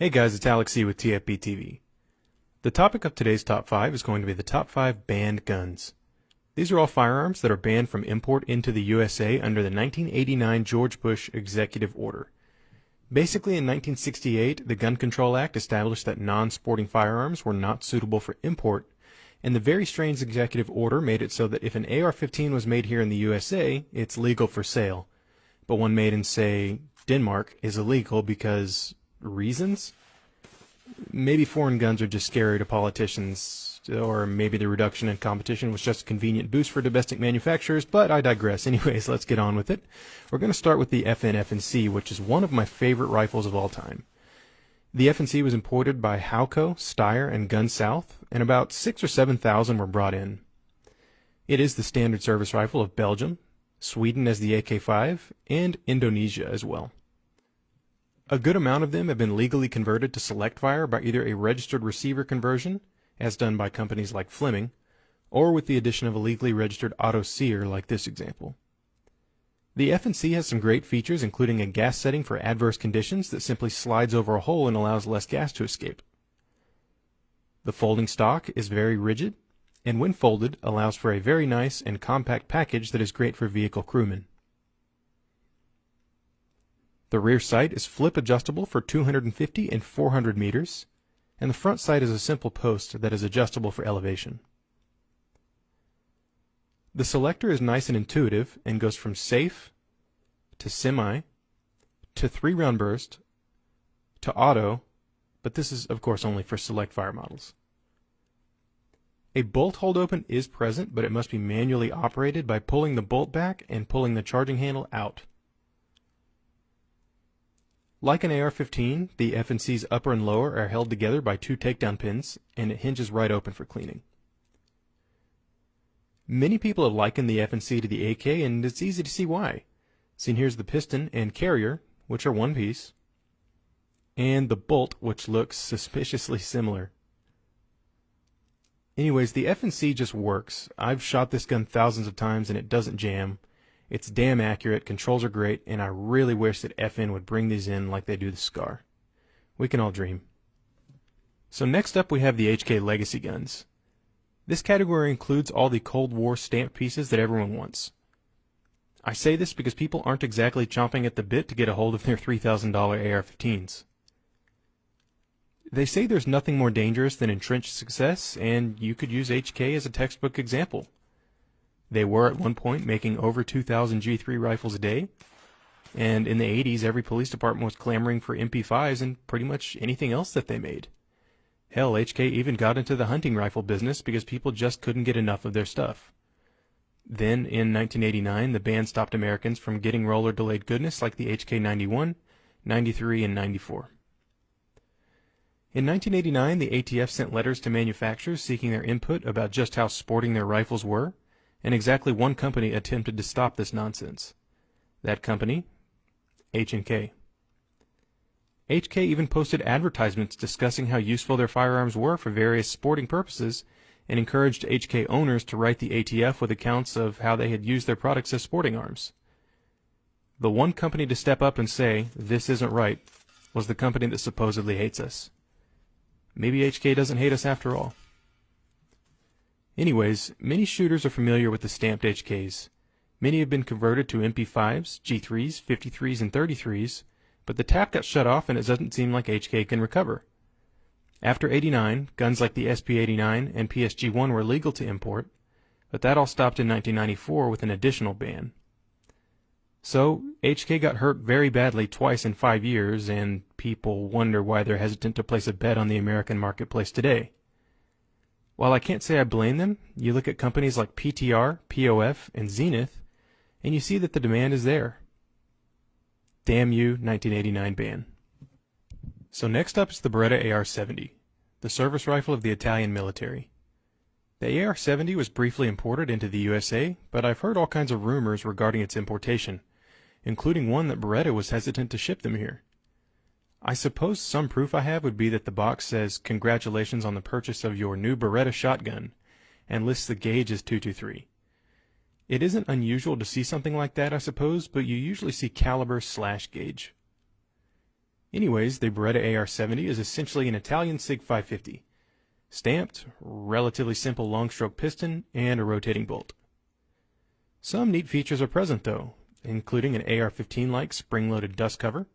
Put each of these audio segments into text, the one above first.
Hey guys, it's Alex C with TFB TV. The topic of today's top 5 is going to be the top 5 banned guns. These are all firearms that are banned from import into the USA under the 1989 George Bush Executive Order. Basically, in 1968, the Gun Control Act established that non-sporting firearms were not suitable for import, and the very strange executive order made it so that if an AR-15 was made here in the USA, it's legal for sale, but one made in, say, Denmark is illegal because reasons? Maybe foreign guns are just scary to politicians, or maybe the reduction in competition was just a convenient boost for domestic manufacturers, but I digress. Anyways, let's get on with it. We're going to start with the FN F&C, which is one of my favorite rifles of all time. The F&C was imported by Halco, Steyr, and Gun South, and about 6,000 or 7,000 were brought in. It is the standard service rifle of Belgium, Sweden as the AK-5, and Indonesia as well. A good amount of them have been legally converted to select fire by either a registered receiver conversion, as done by companies like Fleming, or with the addition of a legally registered auto sear like this example. The F&C has some great features, including a gas setting for adverse conditions that simply slides over a hole and allows less gas to escape. The folding stock is very rigid, and when folded allows for a very nice and compact package that is great for vehicle crewmen. The rear sight is flip adjustable for 250 and 400 meters, and the front sight is a simple post that is adjustable for elevation. The selector is nice and intuitive and goes from safe to semi to 3-round burst to auto, but this is of course only for select fire models. A bolt hold open is present, but it must be manually operated by pulling the bolt back and pulling the charging handle out. Like an AR-15, the F&C's upper and lower are held together by 2 takedown pins, and it hinges right open for cleaning. Many people have likened the F&C to the AK, and it's easy to see why. See, here's the piston and carrier, which are one piece, and the bolt, which looks suspiciously similar. Anyways, the F&C just works. I've shot this gun thousands of times, and it doesn't jam. It's damn accurate, controls are great, and I really wish that FN would bring these in like they do the SCAR. We can all dream. So next up we have the HK Legacy guns. This category includes all the Cold War stamp pieces that everyone wants. I say this because people aren't exactly chomping at the bit to get a hold of their $3,000 AR-15s. They say there's nothing more dangerous than entrenched success, and you could use HK as a textbook example. They were at one point making over 2,000 G3 rifles a day, and in the 80s every police department was clamoring for MP5s and pretty much anything else that they made. Hell, HK even got into the hunting rifle business because people just couldn't get enough of their stuff. Then, in 1989, the ban stopped Americans from getting roller-delayed goodness like the HK-91, 93, and 94. In 1989, the ATF sent letters to manufacturers seeking their input about just how sporting their rifles were, and exactly one company attempted to stop this nonsense. That company, H&K. HK even posted advertisements discussing how useful their firearms were for various sporting purposes and encouraged HK owners to write the ATF with accounts of how they had used their products as sporting arms. The one company to step up and say, "This isn't right," was the company that supposedly hates us. Maybe HK doesn't hate us after all. Anyways, many shooters are familiar with the stamped HKs. Many have been converted to MP5s, G3s, 53s, and 33s, but the tap got shut off and it doesn't seem like HK can recover. After '89, guns like the SP-89 and PSG-1 were legal to import, but that all stopped in 1994 with an additional ban. So, HK got hurt very badly twice in 5 years, and people wonder why they're hesitant to place a bet on the American marketplace today. While I can't say I blame them, you look at companies like PTR, POF, and Zenith, and you see that the demand is there. Damn you, 1989 ban. So next up is the Beretta AR-70, the service rifle of the Italian military. The AR-70 was briefly imported into the USA, but I've heard all kinds of rumors regarding its importation, including one that Beretta was hesitant to ship them here. I suppose some proof I have would be that the box says, "Congratulations on the purchase of your new Beretta shotgun," and lists the gauge as .223. It isn't unusual to see something like that, I suppose, but you usually see caliber/gauge. Anyways, the Beretta AR-70 is essentially an Italian SIG 550. Stamped, relatively simple long-stroke piston, and a rotating bolt. Some neat features are present though, including an AR-15-like spring-loaded dust cover,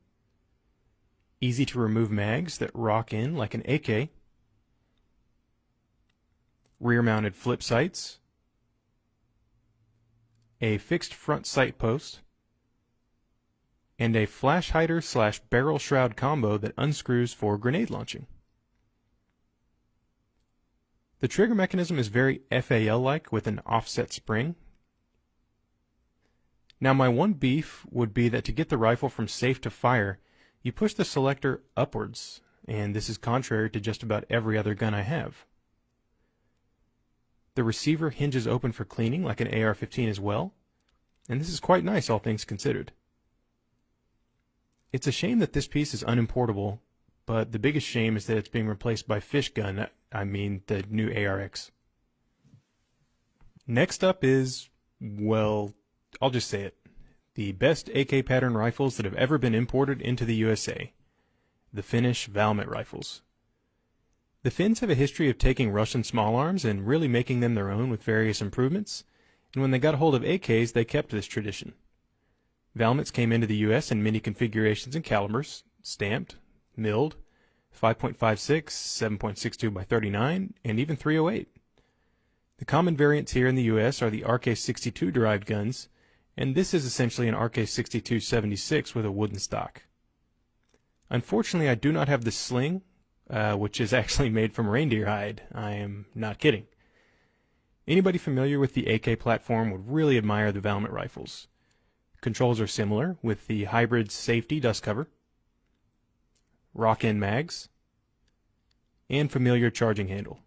easy-to-remove mags that rock in like an AK, rear-mounted flip sights, a fixed front sight post, and a flash hider / barrel shroud combo that unscrews for grenade launching. The trigger mechanism is very FAL-like with an offset spring. Now my one beef would be that to get the rifle from safe to fire, you push the selector upwards, and this is contrary to just about every other gun I have. The receiver hinges open for cleaning like an AR-15 as well, and this is quite nice all things considered. It's a shame that this piece is unimportable, but the biggest shame is that it's being replaced by Fish Gun, the new ARX. Next up is, well, I'll just say it, the best AK pattern rifles that have ever been imported into the USA, the Finnish Valmet rifles. The Finns have a history of taking Russian small arms and really making them their own with various improvements, and when they got a hold of AKs, they kept this tradition. Valmets came into the US in many configurations and calibers, stamped, milled, 5.56, 7.62 by 39, and even 308. The common variants here in the US are the RK62 derived guns, and this is essentially an RK62-76 with a wooden stock. Unfortunately, I do not have the sling, which is actually made from reindeer hide. I am not kidding. Anybody familiar with the AK platform would really admire the Valmet rifles. Controls are similar, with the hybrid safety dust cover, rock-in mags, and familiar charging handle.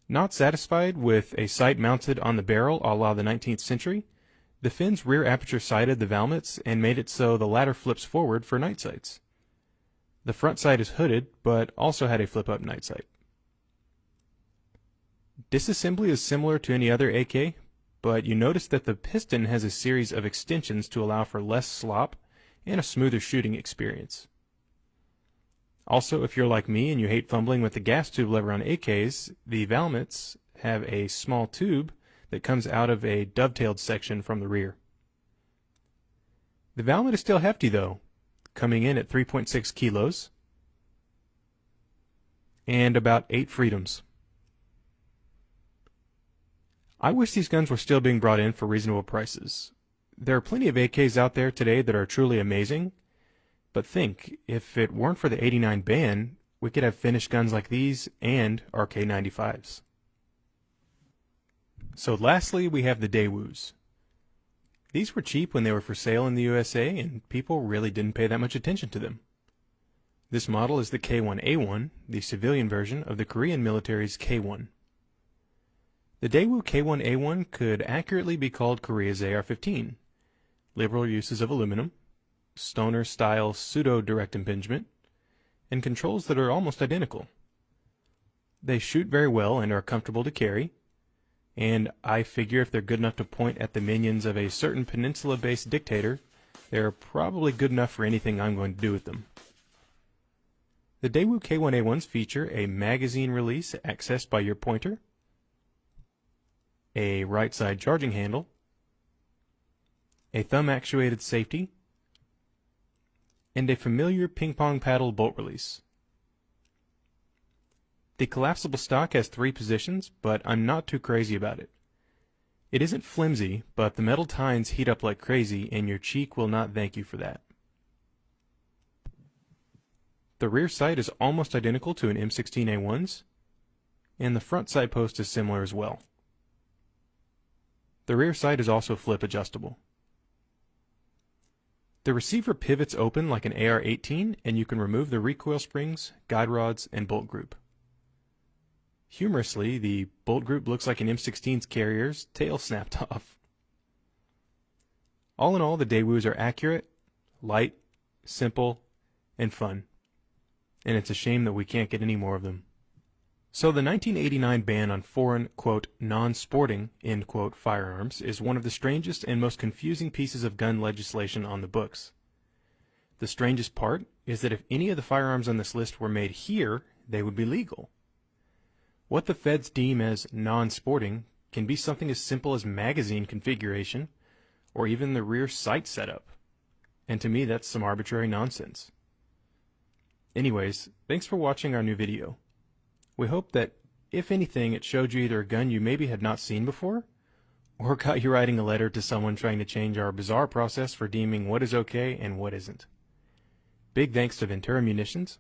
Not satisfied with a sight mounted on the barrel a la the 19th century, the Finns rear aperture sighted the Valmets and made it so the latter flips forward for night sights. The front sight is hooded, but also had a flip-up night sight. Disassembly is similar to any other AK, but you notice that the piston has a series of extensions to allow for less slop and a smoother shooting experience. Also, if you're like me and you hate fumbling with the gas tube lever on AKs, the Valmets have a small tube that comes out of a dovetailed section from the rear. The Valmet is still hefty though, coming in at 3.6 kilos and about 8 freedoms. I wish these guns were still being brought in for reasonable prices. There are plenty of AKs out there today that are truly amazing, but think, if it weren't for the '89 ban, we could have finished guns like these and RK95s. So lastly, we have the Daewoo's. These were cheap when they were for sale in the USA, and people really didn't pay that much attention to them. This model is the K1A1, the civilian version of the Korean military's K1. The Daewoo K1A1 could accurately be called Korea's AR-15. Liberal uses of aluminum, stoner-style pseudo-direct impingement, and controls that are almost identical. They shoot very well and are comfortable to carry, and I figure if they're good enough to point at the minions of a certain peninsula-based dictator, they're probably good enough for anything I'm going to do with them. The Daewoo K1A1s feature a magazine release accessed by your pointer, a right side charging handle, a thumb actuated safety, and a familiar ping pong paddle bolt release. The collapsible stock has 3 positions, but I'm not too crazy about it. It isn't flimsy, but the metal tines heat up like crazy and your cheek will not thank you for that. The rear sight is almost identical to an M16A1's, and the front sight post is similar as well. The rear sight is also flip adjustable. The receiver pivots open like an AR-18, and you can remove the recoil springs, guide rods, and bolt group. Humorously, the bolt group looks like an M16's carrier's tail snapped off. All in all, the Daewoos are accurate, light, simple, and fun. And it's a shame that we can't get any more of them. So the 1989 ban on foreign, quote, non-sporting, end quote, firearms is one of the strangest and most confusing pieces of gun legislation on the books. The strangest part is that if any of the firearms on this list were made here, they would be legal. What the feds deem as non-sporting can be something as simple as magazine configuration or even the rear sight setup. And to me, that's some arbitrary nonsense. Anyways, thanks for watching our new video. We hope that, if anything, it showed you either a gun you maybe had not seen before, or got you writing a letter to someone trying to change our bizarre process for deeming what is okay and what isn't. Big thanks to Ventura Munitions,